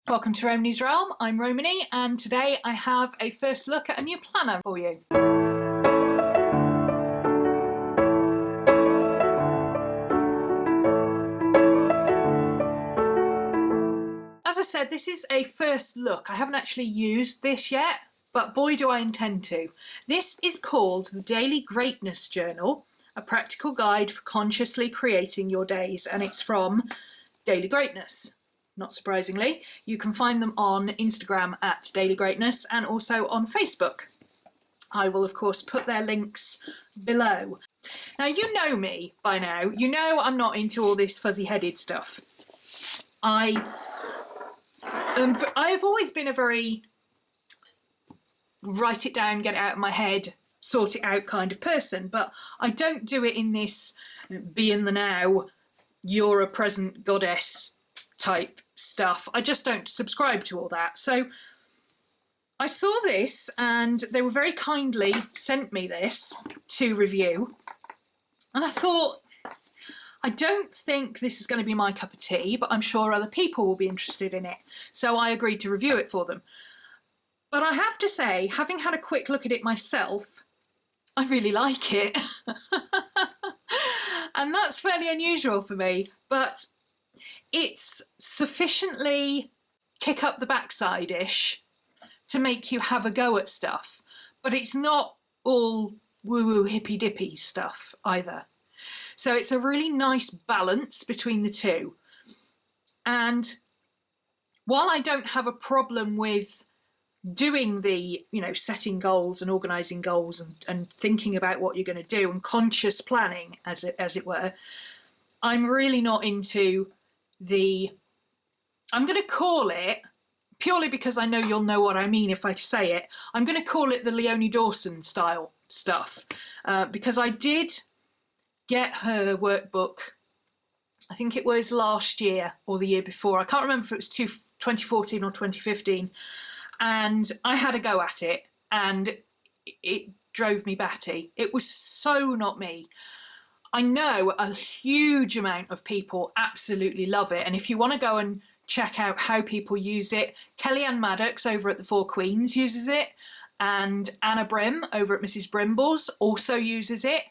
Welcome to RhomanysRealm. I'm Romany, and today I have a first look at a new planner for you. As I said, this is a first look. I haven't actually used this yet, but boy do I intend to. This is called the Daily Greatness Journal, a practical guide for consciously creating your days, and it's from Daily Greatness. Not surprisingly, you can find them on Instagram at Daily Greatness and also on Facebook. I will of course put their links below. Now you know me by now, you know I'm not into all this fuzzy-headed stuff. I've always been a very write it down, get it out of my head, sort it out kind of person, but I don't do it in this be in the now, you're a present goddess type stuff. I just don't subscribe to all that. So I saw this and they were very kindly sent me this to review, and I thought, I don't think this is going to be my cup of tea, but I'm sure other people will be interested in it. So I agreed to review it for them. But I have to say, having had a quick look at it myself, I really like it. And that's fairly unusual for me, but it's sufficiently kick up the backside-ish to make you have a go at stuff, but it's not all woo-woo hippy-dippy stuff either. So it's a really nice balance between the two. And while I don't have a problem with doing the, setting goals and organising goals and thinking about what you're going to do and conscious planning, as it were, I'm really not into I'm going to call it, purely because I know you'll know what I mean if I say it, I'm going to call it the Leonie Dawson style stuff, because I did get her workbook, I think it was last year or the year before, I can't remember if it was 2014 or 2015, and I had a go at it and it drove me batty. It was so not me. I know a huge amount of people absolutely love it, and if you want to go and check out how people use it, Kellyanne Maddox over at the Four Queens uses it, and Anna Brim over at Mrs. Brimble's also uses it,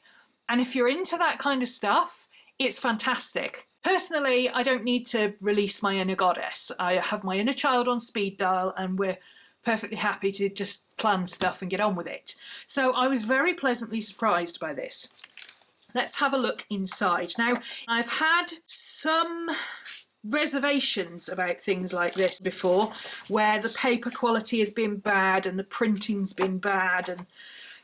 and if you're into that kind of stuff, it's fantastic. Personally, I don't need to release my inner goddess. I have my inner child on speed dial and we're perfectly happy to just plan stuff and get on with it. So I was very pleasantly surprised by this. Let's have a look inside. Now, I've had some reservations about things like this before, where the paper quality has been bad and the printing's been bad and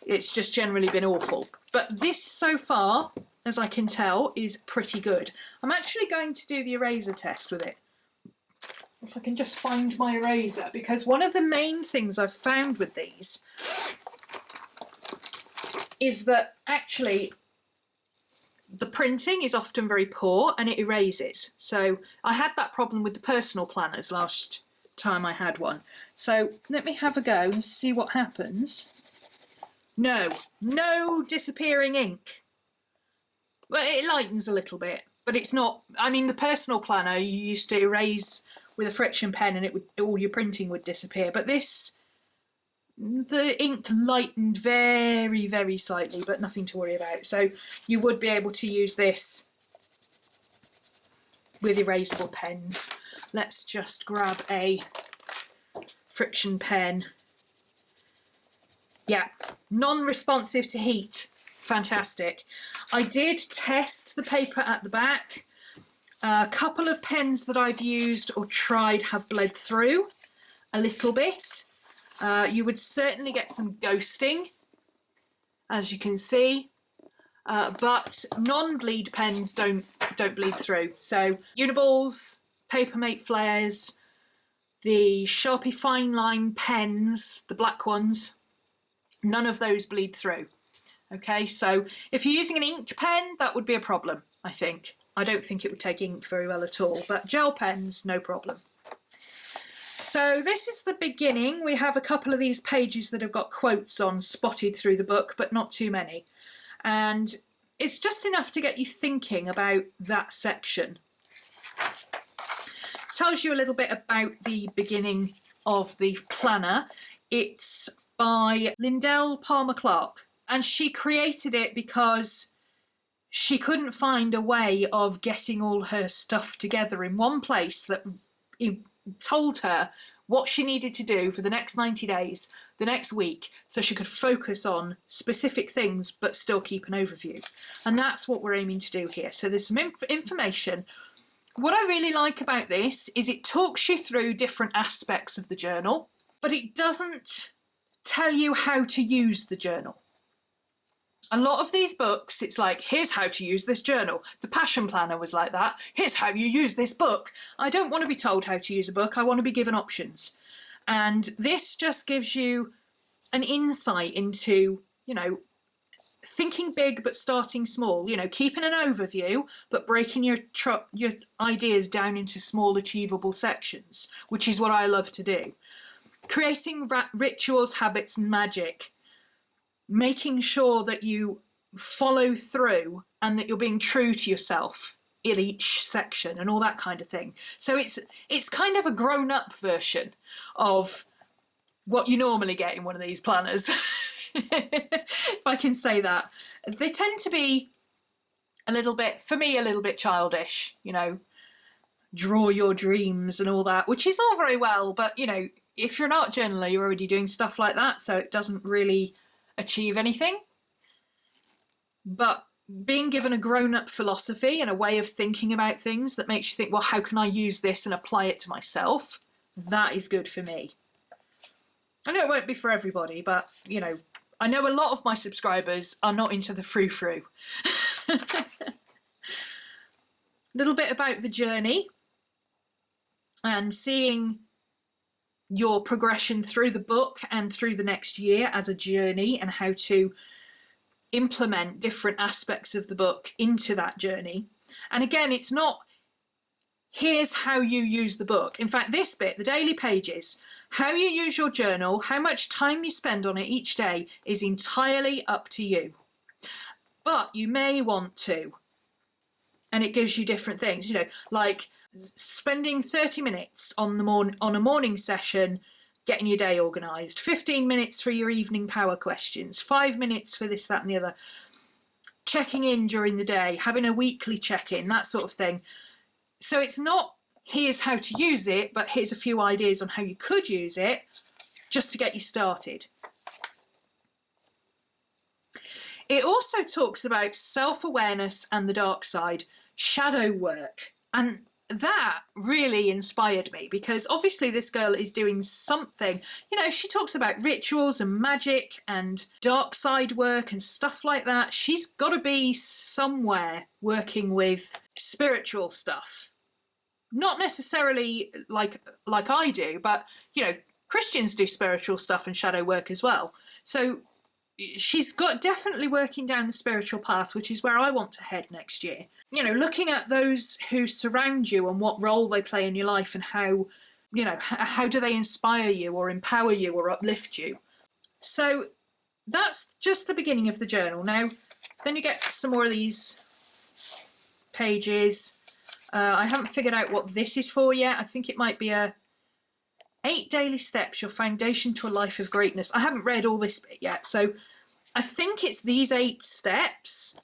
it's just generally been awful. But this so far, as I can tell, is pretty good. I'm actually going to do the eraser test with it. If I can just find my eraser, because one of the main things I've found with these is that actually the printing is often very poor and it erases. So I had that problem with the personal planners last time I had one. So let me have a go and see what happens. No disappearing ink. Well, it lightens a little bit, but it's not, I mean, the personal planner you used to erase with a friction pen and all your printing would disappear, but this, the ink lightened very, very slightly, but nothing to worry about. So you would be able to use this with erasable pens. Let's just grab a friction pen. Yeah, non-responsive to heat. Fantastic. I did test the paper at the back. A couple of pens that I've used or tried have bled through a little bit. You would certainly get some ghosting, as you can see, but non-bleed pens don't bleed through. So Uniballs, Papermate flares, the Sharpie Fine Line pens, the black ones, none of those bleed through. Okay, so if you're using an ink pen, that would be a problem, I think. I don't think it would take ink very well at all, but gel pens, no problem. So this is the beginning. We have a couple of these pages that have got quotes on spotted through the book, but not too many. And it's just enough to get you thinking about that section. tells you a little bit about the beginning of the planner. It's by Lindell Palmer Clark, and she created it because she couldn't find a way of getting all her stuff together in one place that told her what she needed to do for the next 90 days, the next week, so she could focus on specific things but still keep an overview. And that's what we're aiming to do here. So there's some information. What I really like about this is it talks you through different aspects of the journal, but it doesn't tell you how to use the journal. A lot of these books, it's like, here's how to use this journal. The Passion Planner was like that. Here's how you use this book. I don't want to be told how to use a book. I want to be given options. And this just gives you an insight into, you know, thinking big but starting small, you know, keeping an overview but breaking your ideas down into small achievable sections, which is what I love to do. Creating rituals, habits and magic. Making sure that you follow through and that you're being true to yourself in each section and all that kind of thing. So it's kind of a grown-up version of what you normally get in one of these planners, if I can say that. They tend to be a little bit, for me, a little bit childish, you know, draw your dreams and all that, which is all very well, but, you know, if you're an art journaler, you're already doing stuff like that, so it doesn't really achieve anything. But being given a grown-up philosophy and a way of thinking about things that makes you think, well, how can I use this and apply it to myself? That is good for me. I know it won't be for everybody, but, you know, I know a lot of my subscribers are not into the frou-frou. A little bit about the journey and seeing your progression through the book and through the next year as a journey and how to implement different aspects of the book into that journey. And again, it's not, here's how you use the book. In fact, this bit, the daily pages, how you use your journal, how much time you spend on it each day is entirely up to you. But you may want to. And it gives you different things, you know, like spending 30 minutes on a morning session getting your day organised, 15 minutes for your evening power questions, 5 minutes for this, that and the other, checking in during the day, having a weekly check-in, that sort of thing. So it's not here's how to use it, but here's a few ideas on how you could use it just to get you started. It also talks about self-awareness and the dark side, shadow work, and that really inspired me because obviously this girl is doing something, you know, she talks about rituals and magic and dark side work and stuff like that. She's got to be somewhere working with spiritual stuff. Not necessarily like I do, but, you know, Christians do spiritual stuff and shadow work as well. So she's got definitely working down the spiritual path, which is where I want to head next year. You know, looking at those who surround you and what role they play in your life and how, you know, how do they inspire you or empower you or uplift you. So that's just the beginning of the journal. Now, then you get some more of these pages. I haven't figured out what this is for yet. I think it might be 8 daily steps, your foundation to a life of greatness. I haven't read all this bit yet, so I think it's these 8 steps.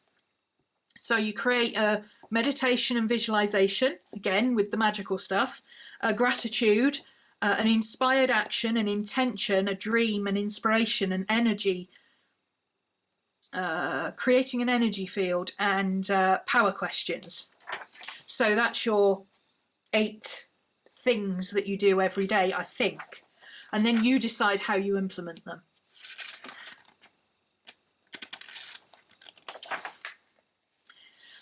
So you create a meditation and visualization, again with the magical stuff, a gratitude, an inspired action, an intention, a dream, an inspiration, an energy, creating an energy field, and power questions. So that's your 8 things that you do every day, I think. And then you decide how you implement them.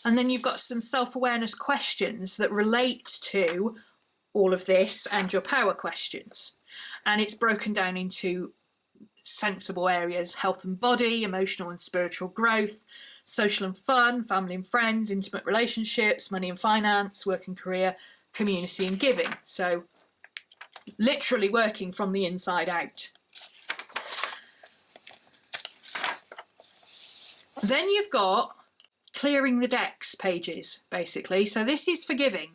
And then you've got some self-awareness questions that relate to all of this and your power questions. And it's broken down into sensible areas: health and body, emotional and spiritual growth, social and fun, family and friends, intimate relationships, money and finance, work and career, community and giving. So literally working from the inside out. Then you've got clearing the decks pages, basically. So this is for giving.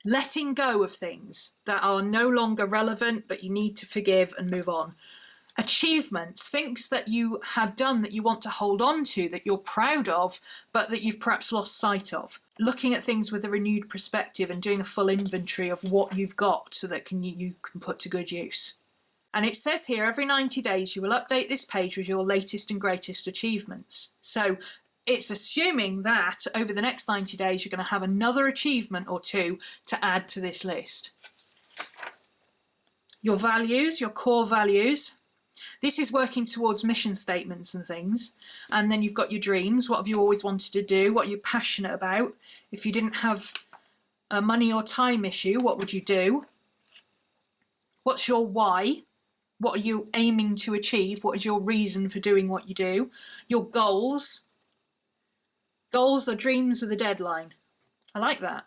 letting go of things that are no longer relevant, but you need to forgive and move on. Achievements, things that you have done that you want to hold on to, that you're proud of, but that you've perhaps lost sight of. Looking at things with a renewed perspective and doing a full inventory of what you've got so that you can put to good use. And it says here, every 90 days you will update this page with your latest and greatest achievements. So it's assuming that over the next 90 days you're going to have another achievement or two to add to this list. Your values, your core values. This is working towards mission statements and things. And then you've got your dreams. What have you always wanted to do? What are you passionate about? If you didn't have a money or time issue, what would you do? What's your why? What are you aiming to achieve? What is your reason for doing what you do? Your goals. Goals are dreams with a deadline. I like that.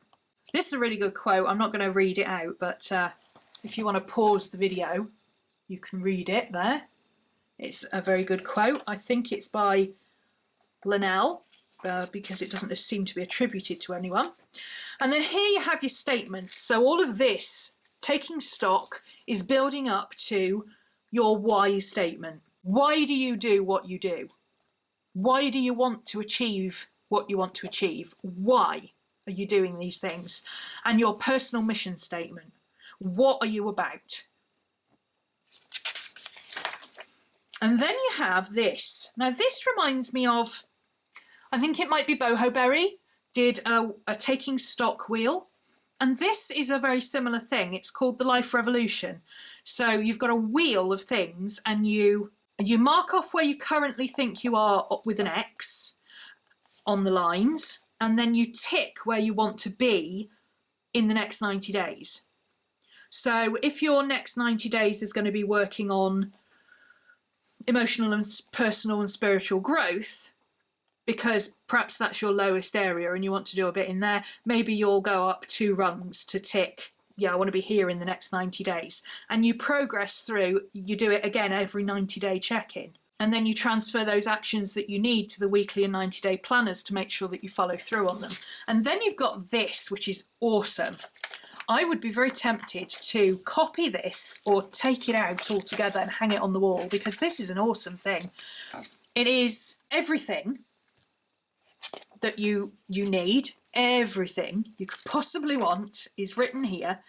This is a really good quote. I'm not going to read it out, but if you want to pause the video, you can read it there. It's a very good quote. I think it's by Linnell, because it doesn't seem to be attributed to anyone. And then here you have your statements. So all of this, taking stock, is building up to your why statement. Why do you do what you do? Why do you want to achieve what you want to achieve? Why are you doing these things? And your personal mission statement. What are you about? And then you have this. Now this reminds me of, I think it might be Boho Berry did a taking stock wheel. And this is a very similar thing. It's called the Life Revolution. So you've got a wheel of things and you mark off where you currently think you are with an X on the lines, and then you tick where you want to be in the next 90 days. So if your next 90 days is going to be working on emotional and personal and spiritual growth, because perhaps that's your lowest area and you want to do a bit in there, maybe you'll go up 2 rungs to tick, yeah, I want to be here in the next 90 days. And you progress through, you do it again every 90-day check-in. And then you transfer those actions that you need to the weekly and 90-day planners to make sure that you follow through on them. And then you've got this, which is awesome. I would be very tempted to copy this or take it out altogether and hang it on the wall, because this is an awesome thing. It is everything that you need, everything you could possibly want is written here.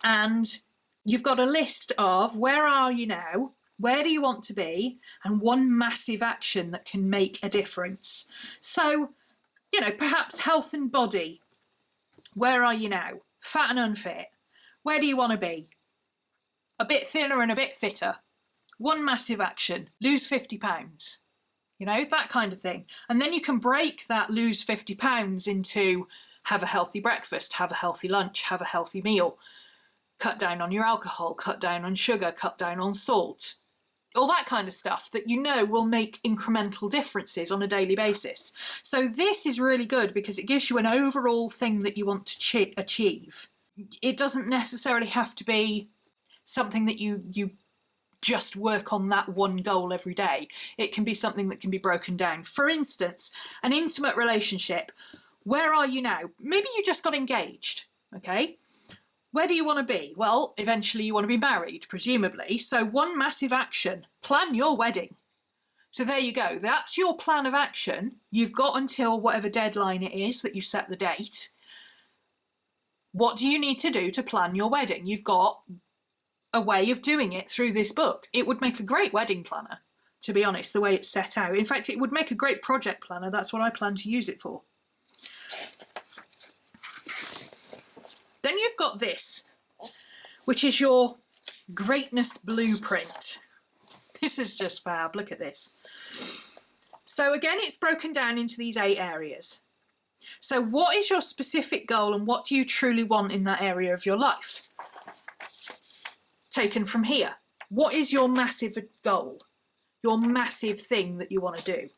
And you've got a list of where are you now, where do you want to be, and one massive action that can make a difference. So, you know, perhaps health and body. Where are you now? Fat and unfit. Where do you want to be? A bit thinner and a bit fitter. One massive action. Lose 50 pounds. You know, that kind of thing. And then you can break that lose 50 pounds into have a healthy breakfast, have a healthy lunch, have a healthy meal, cut down on your alcohol, cut down on sugar, cut down on salt. All that kind of stuff that you know will make incremental differences on a daily basis. So this is really good because it gives you an overall thing that you want to achieve. It doesn't necessarily have to be something that you just work on that one goal every day. It can be something that can be broken down. For instance, an intimate relationship. Where are you now? Maybe you just got engaged, okay? Where do you want to be? Well, eventually you want to be married, presumably. So one massive action, plan your wedding. So there you go. That's your plan of action. You've got until whatever deadline it is that you set the date. What do you need to do to plan your wedding? You've got a way of doing it through this book. It would make a great wedding planner, to be honest, the way it's set out. In fact, it would make a great project planner. That's what I plan to use it for. Then you've got this, which is your greatness blueprint. This is just fab. Look at this. So again, it's broken down into these 8 areas. So what is your specific goal and what do you truly want in that area of your life? Taken from here. What is your massive goal? Your massive thing that you want to do?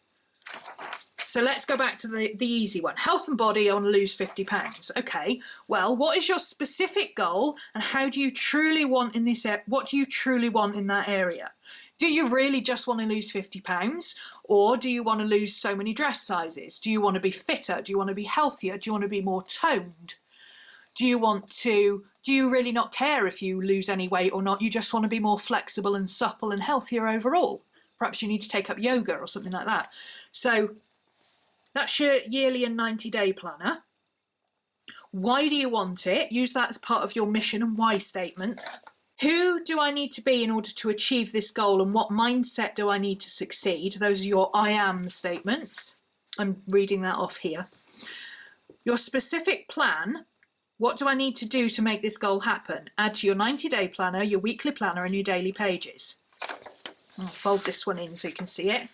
So let's go back to the easy one. Health and body, I want to lose 50 pounds. Okay, well, what is your specific goal and how do you truly want in this, what do you truly want in that area? Do you really just want to lose 50 pounds or do you want to lose so many dress sizes? Do you want to be fitter? Do you want to be healthier? Do you want to be more toned? Do you really not care if you lose any weight or not? You just want to be more flexible and supple and healthier overall. Perhaps you need to take up yoga or something like that. So that's your yearly and 90-day planner. Why do you want it? Use that as part of your mission and why statements. Who do I need to be in order to achieve this goal, and what mindset do I need to succeed? Those are your I am statements. I'm reading that off here. Your specific plan. What do I need to do to make this goal happen? Add to your 90-day planner, your weekly planner, and your daily pages. I'll fold this one in so you can see it.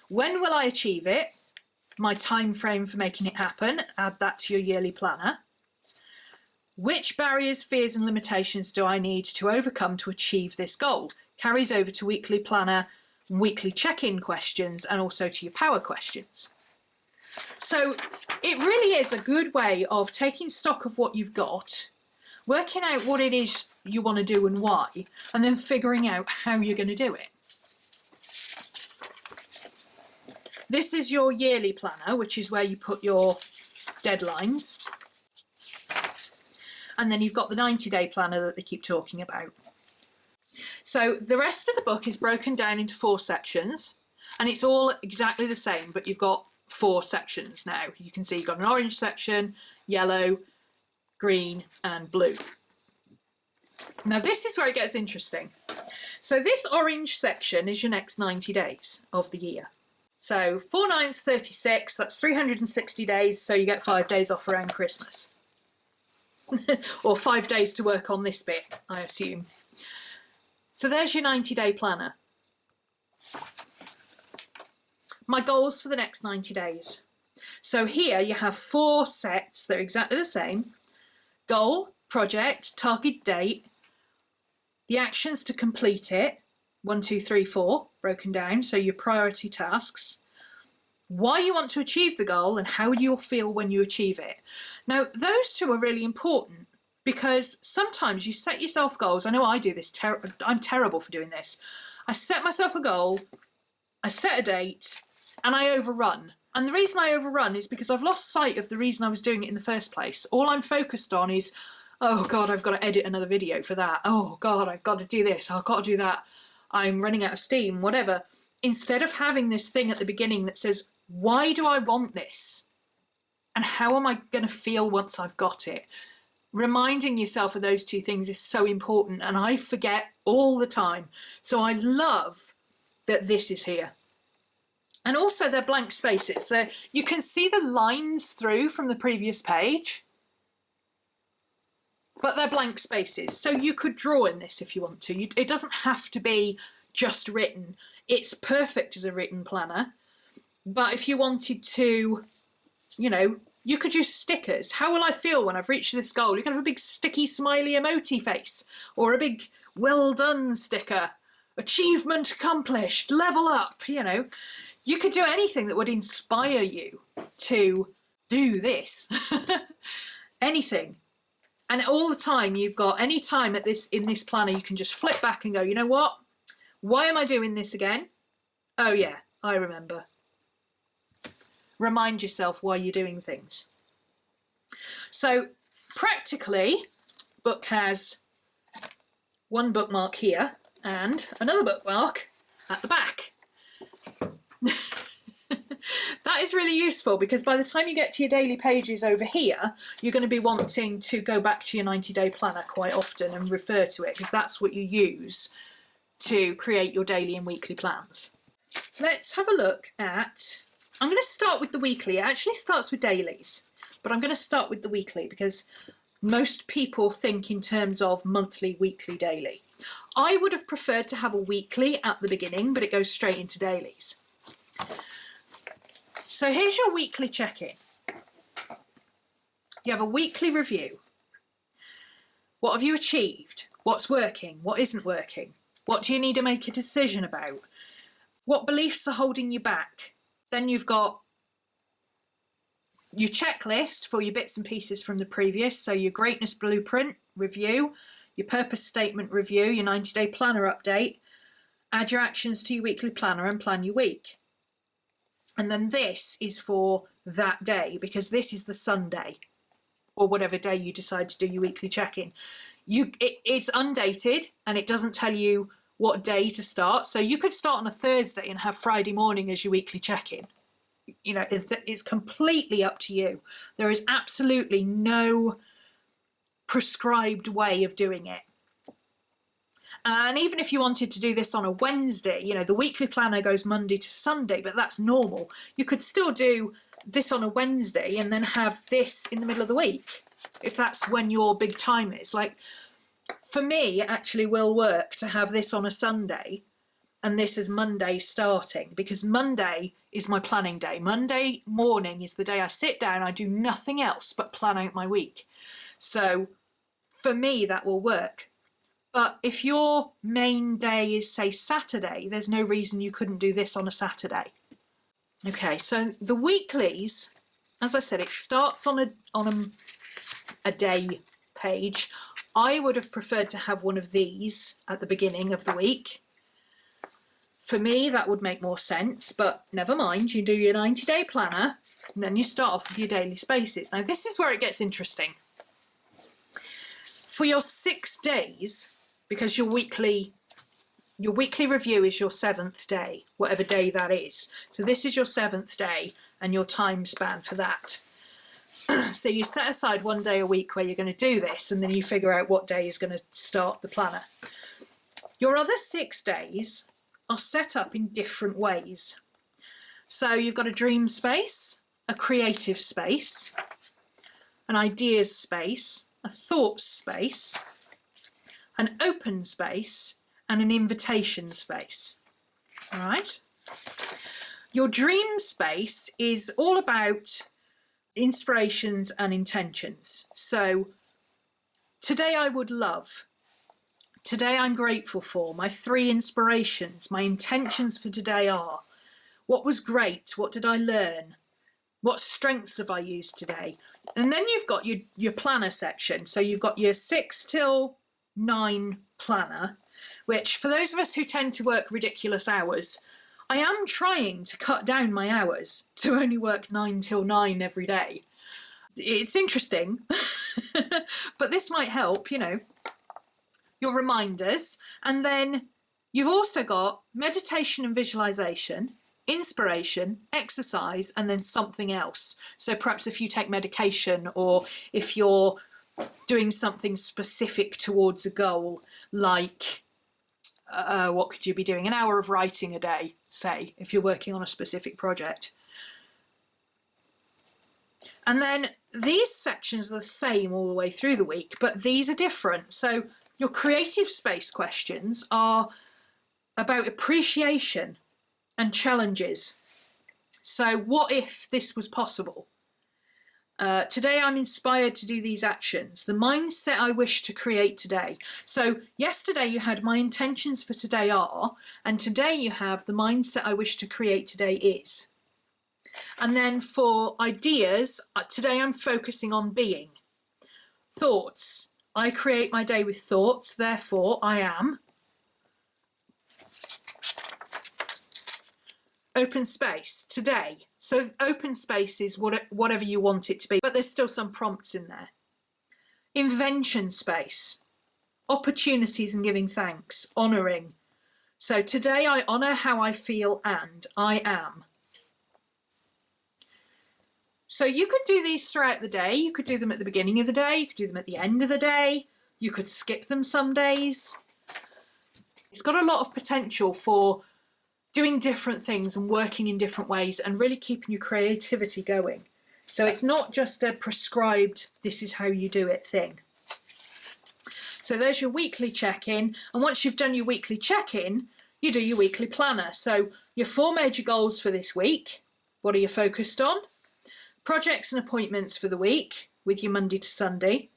When will I achieve it? My time frame for making it happen. Add that to your yearly planner. Which barriers, fears, and limitations do I need to overcome to achieve this goal? Carries over to weekly planner, weekly check-in questions, and also to your power questions. So it really is a good way of taking stock of what you've got, working out what it is you want to do and why, and then figuring out how you're going to do it. This is your yearly planner, which is where you put your deadlines. And then you've got the 90-day planner that they keep talking about. So the rest of the book is broken down into 4 sections, and it's all exactly the same, but you've got 4 sections now. You can see you've got an orange section, yellow, green, and blue. Now this is where it gets interesting. So this orange section is your next 90 days of the year. So 4 9's 36, that's 360 days, so you get 5 days off around Christmas. Or 5 days to work on this bit, I assume. So there's your 90-day planner. My goals for the next 90 days. So here you have 4 sets that are exactly the same. Goal, project, target date, the actions to complete it, 1, 2, 3, 4, broken down, so your priority tasks. Why you want to achieve the goal and how you'll feel when you achieve it. Now, those 2 are really important because sometimes you set yourself goals. I know I do this. I'm terrible for doing this. I set myself a goal, I set a date, and I overrun. And the reason I overrun is because I've lost sight of the reason I was doing it in the first place. All I'm focused on is, oh God, I've got to edit another video for that. Oh God, I've got to do this. I've got to do that. I'm running out of steam, whatever. Instead of having this thing at the beginning that says, why do I want this? And how am I going to feel once I've got it? Reminding yourself of those 2 things is so important, and I forget all the time. So I love that this is here. And also they're blank spaces. You can see the lines through from the previous page, but they're blank spaces. So you could draw in this if you want to. It doesn't have to be just written. It's perfect as a written planner. But if you wanted to, you could use stickers. How will I feel when I've reached this goal? You can have a big sticky smiley emoji face, or a big well done sticker. Achievement accomplished, level up, You could do anything that would inspire you to do this. Anything. And all the time you've got, any time in this planner, you can just flip back and go, you know what? Why am I doing this again? Oh yeah, I remember. Remind yourself why you're doing things. So practically, book has one bookmark here and another bookmark at the back. That is really useful because by the time you get to your daily pages over here, you're going to be wanting to go back to your 90-day planner quite often and refer to it, because that's what you use to create your daily and weekly plans. Let's have a look at, I'm going to start with the weekly. It actually starts with dailies, but I'm going to start with the weekly because most people think in terms of monthly, weekly, daily. I would have preferred to have a weekly at the beginning, but it goes straight into dailies. So here's your weekly check-in. You have a weekly review. What have you achieved? What's working? What isn't working? What do you need to make a decision about? What beliefs are holding you back? Then you've got your checklist for your bits and pieces from the previous. So your greatness blueprint review, your purpose statement review, your 90-day planner update, add your actions to your weekly planner and plan your week. And then this is for that day, because this is the Sunday or whatever day you decide to do your weekly check-in. It's undated and it doesn't tell you what day to start. So you could start on a Thursday and have Friday morning as your weekly check-in. You know, it's completely up to you. There is absolutely no prescribed way of doing it. And even if you wanted to do this on a Wednesday, you know, the weekly planner goes Monday to Sunday, but that's normal. You could still do this on a Wednesday and then have this in the middle of the week, if that's when your big time is. Like, for me, it actually will work to have this on a Sunday and this is Monday starting, because Monday is my planning day. Monday morning is the day I sit down, I do nothing else but plan out my week. So for me, that will work. But if your main day is, say, Saturday, there's no reason you couldn't do this on a Saturday. Okay, so the weeklies, as I said, it starts on a day page. I would have preferred to have one of these at the beginning of the week. For me, that would make more sense, but never mind. You do your 90-day planner, and then you start off with your daily spaces. Now, this is where it gets interesting. For your 6 days, because your weekly review is your 7th day, whatever day that is. So this is your 7th day and your time span for that. So you set aside 1 day a week where you're going to do this, and then you figure out what day is going to start the planner. Your other 6 days are set up in different ways. So you've got a dream space, a creative space, an ideas space, a thoughts space, an open space, and an invitation space. All right? Your dream space is all about inspirations and intentions. So today I would love, today I'm grateful for, my 3 inspirations, my intentions for today are, what was great, what did I learn, what strengths have I used today? And then you've got your planner section. So you've got your 6 till 9 planner, which for those of us who tend to work ridiculous hours, I am trying to cut down my hours to only work 9 till 9 every day. It's interesting, but this might help, you know, your reminders. And then you've also got meditation and visualization, inspiration, exercise, and then something else. So perhaps if you take medication, or if you're doing something specific towards a goal, like what could you be doing? An hour of writing a day, say, if you're working on a specific project. And then these sections are the same all the way through the week, but these are different. So your creative space questions are about appreciation and challenges. So what if this was possible? Today I'm inspired to do these actions. The mindset I wish to create today. So yesterday you had my intentions for today are, and today you have the mindset I wish to create today is. And then for ideas, today I'm focusing on being. Thoughts. I create my day with thoughts, therefore I am. Open space, today. So open space is whatever you want it to be, but there's still some prompts in there. Invention space, opportunities and giving thanks, honouring. So today I honour how I feel and I am. So you could do these throughout the day. You could do them at the beginning of the day. You could do them at the end of the day. You could skip them some days. It's got a lot of potential for doing different things and working in different ways and really keeping your creativity going. So it's not just a prescribed, this is how you do it thing. So there's your weekly check-in. And once you've done your weekly check-in, you do your weekly planner. So your 4 major goals for this week. What are you focused on? Projects and appointments for the week with your Monday to Sunday.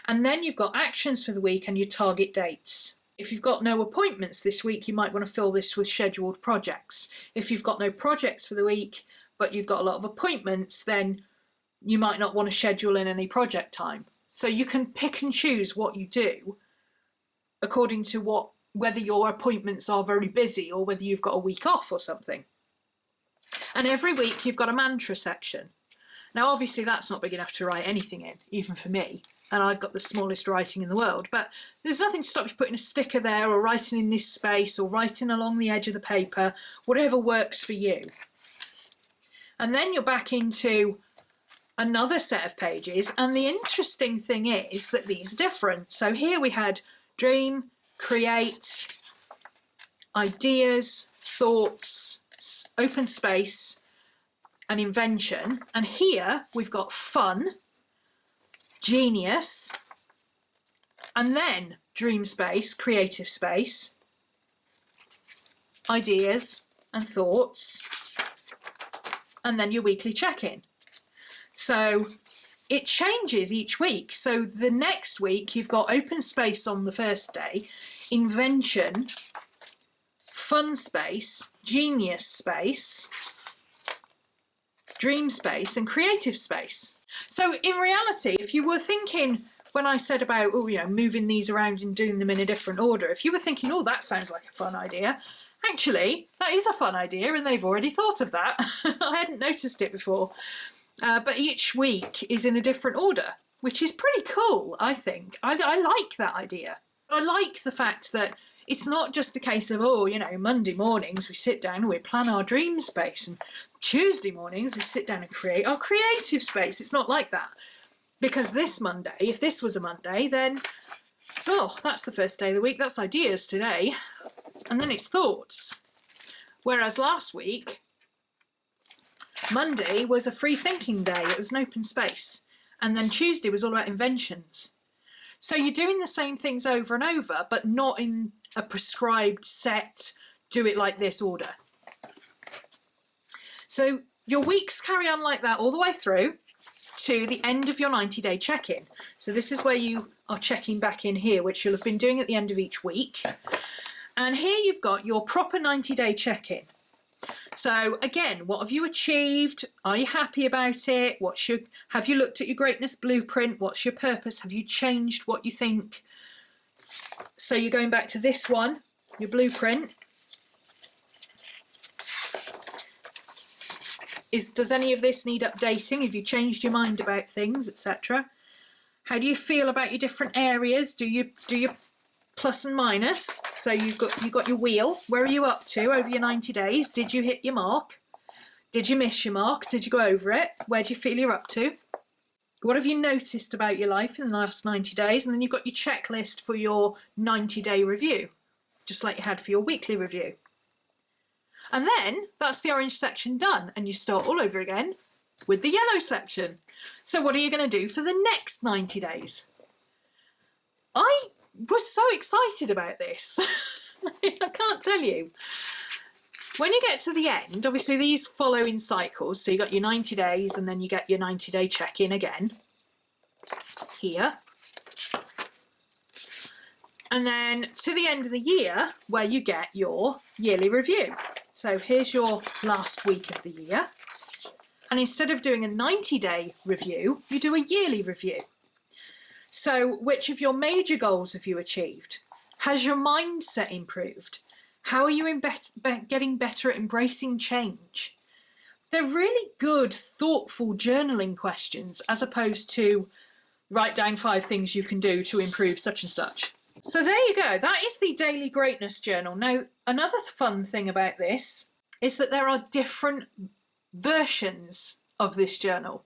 And then you've got actions for the week and your target dates. If you've got no appointments this week, you might want to fill this with scheduled projects. If you've got no projects for the week, but you've got a lot of appointments, then you might not want to schedule in any project time. So you can pick and choose what you do according to whether your appointments are very busy or whether you've got a week off or something. And every week you've got a mantra section. Now, obviously, that's not big enough to write anything in, even for me. And I've got the smallest writing in the world. But there's nothing to stop you putting a sticker there or writing in this space or writing along the edge of the paper, whatever works for you. And then you're back into another set of pages. And the interesting thing is that these are different. So here we had dream, create, ideas, thoughts, open space, and invention. And here we've got fun, genius, and then dream space, creative space, ideas and thoughts, and then your weekly check-in. So it changes each week. So the next week you've got open space on the first day, invention, fun space, genius space, dream space, and creative space. So in reality, if you were thinking, when I said about, oh, you know, moving these around and doing them in a different order, if you were thinking, oh, that sounds like a fun idea, actually, that is a fun idea and they've already thought of that. I hadn't noticed it before. But each week is in a different order, which is pretty cool, I think. I like that idea. I like the fact that it's not just a case of, oh, you know, Monday mornings we sit down and we plan our dream space, and Tuesday mornings we sit down and create our creative space. It's not like that. Because this Monday, if this was a Monday, then, oh, that's the first day of the week, that's ideas today. And then it's thoughts. Whereas last week, Monday was a free thinking day. It was an open space. And then Tuesday was all about inventions. So you're doing the same things over and over, but not in a prescribed set, do it like this order. So your weeks carry on like that all the way through to the end of your 90-day check-in. So this is where you are checking back in here, which you'll have been doing at the end of each week. And here you've got your proper 90-day check-in. So again, what have you achieved? Are you happy about it? Have you looked at your greatness blueprint? What's your purpose? Have you changed what you think? So you're going back to this one, your blueprint. Does any of this need updating? Have you changed your mind about things, etc.? How do you feel about your different areas? Do you plus and minus? So you've got your wheel. Where are you up to over your 90 days? Did you hit your mark? Did you miss your mark? Did you go over it? Where do you feel you're up to? What have you noticed about your life in the last 90 days? And then you've got your checklist for your 90-day review, just like you had for your weekly review. And then that's the orange section done, and you start all over again with the yellow section. So what are you going to do for the next 90 days? I was so excited about this. I can't tell you. When you get to the end, obviously these follow in cycles. So you got your 90 days and then you get your 90-day check-in again here. And then to the end of the year where you get your yearly review. So here's your last week of the year. And instead of doing a 90-day review, you do a yearly review. So which of your major goals have you achieved? Has your mindset improved? How are you getting better at embracing change? They're really good, thoughtful journaling questions as opposed to write down 5 things you can do to improve such and such. So there you go. That is the Daily Greatness Journal. Now, another fun thing about this is that there are different versions of this journal.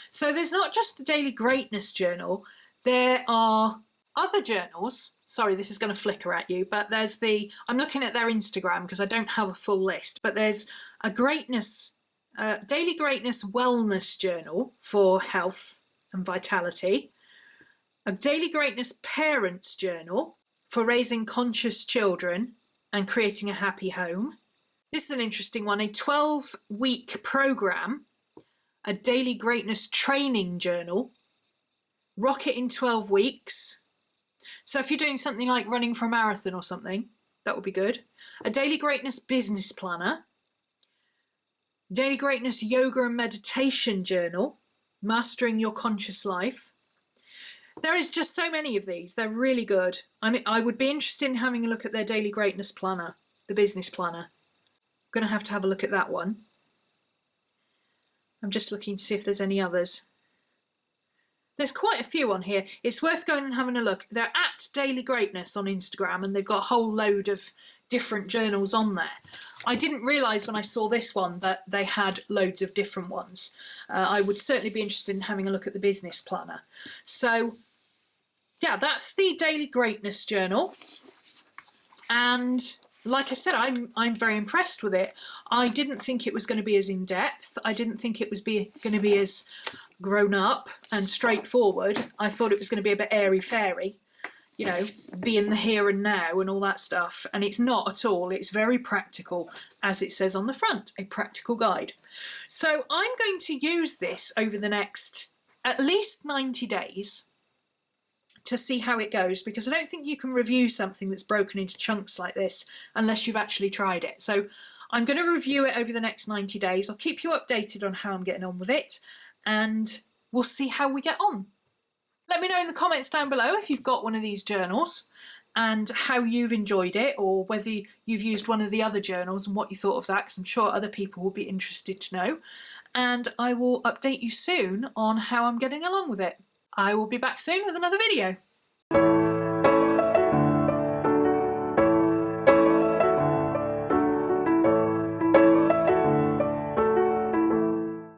So there's not just the Daily Greatness Journal. There are other journals. Sorry, this is going to flicker at you, but there's I'm looking at their Instagram because I don't have a full list, but there's a Daily Greatness Wellness Journal for health and vitality, a Daily Greatness Parents Journal for raising conscious children and creating a happy home. This is an interesting one, a 12-week program, a Daily Greatness Training Journal, Rocket in 12 weeks. So if you're doing something like running for a marathon or something, that would be good. A Daily Greatness Business Planner, Daily Greatness Yoga and Meditation Journal, Mastering Your Conscious Life. There is just so many of these. They're really good. I mean, I would be interested in having a look at their Daily Greatness Planner, the Business Planner. I'm going to have a look at that one. I'm just looking to see if there's any others. There's quite a few on here. It's worth going and having a look. They're at Daily Greatness on Instagram, and they've got a whole load of different journals on there. I didn't realise when I saw this one that they had loads of different ones. I would certainly be interested in having a look at the business planner. So yeah, that's the Daily Greatness journal. And like I said, I'm very impressed with it. I didn't think it was going to be as in-depth. I didn't think it was going to be as grown up and straightforward. I thought it was going to be a bit airy-fairy, you know, be in the here and now and all that stuff. And it's not at all. It's very practical, as it says on the front, a practical guide. So I'm going to use this over the next at least 90 days to see how it goes, because I don't think you can review something that's broken into chunks like this unless you've actually tried it. So I'm going to review it over the next 90 days. I'll keep you updated on how I'm getting on with it, and we'll see how we get on. Let me know in the comments down below if you've got one of these journals and how you've enjoyed it, or whether you've used one of the other journals and what you thought of that, because I'm sure other people will be interested to know. And I will update you soon on how I'm getting along with it. I will be back soon with another video.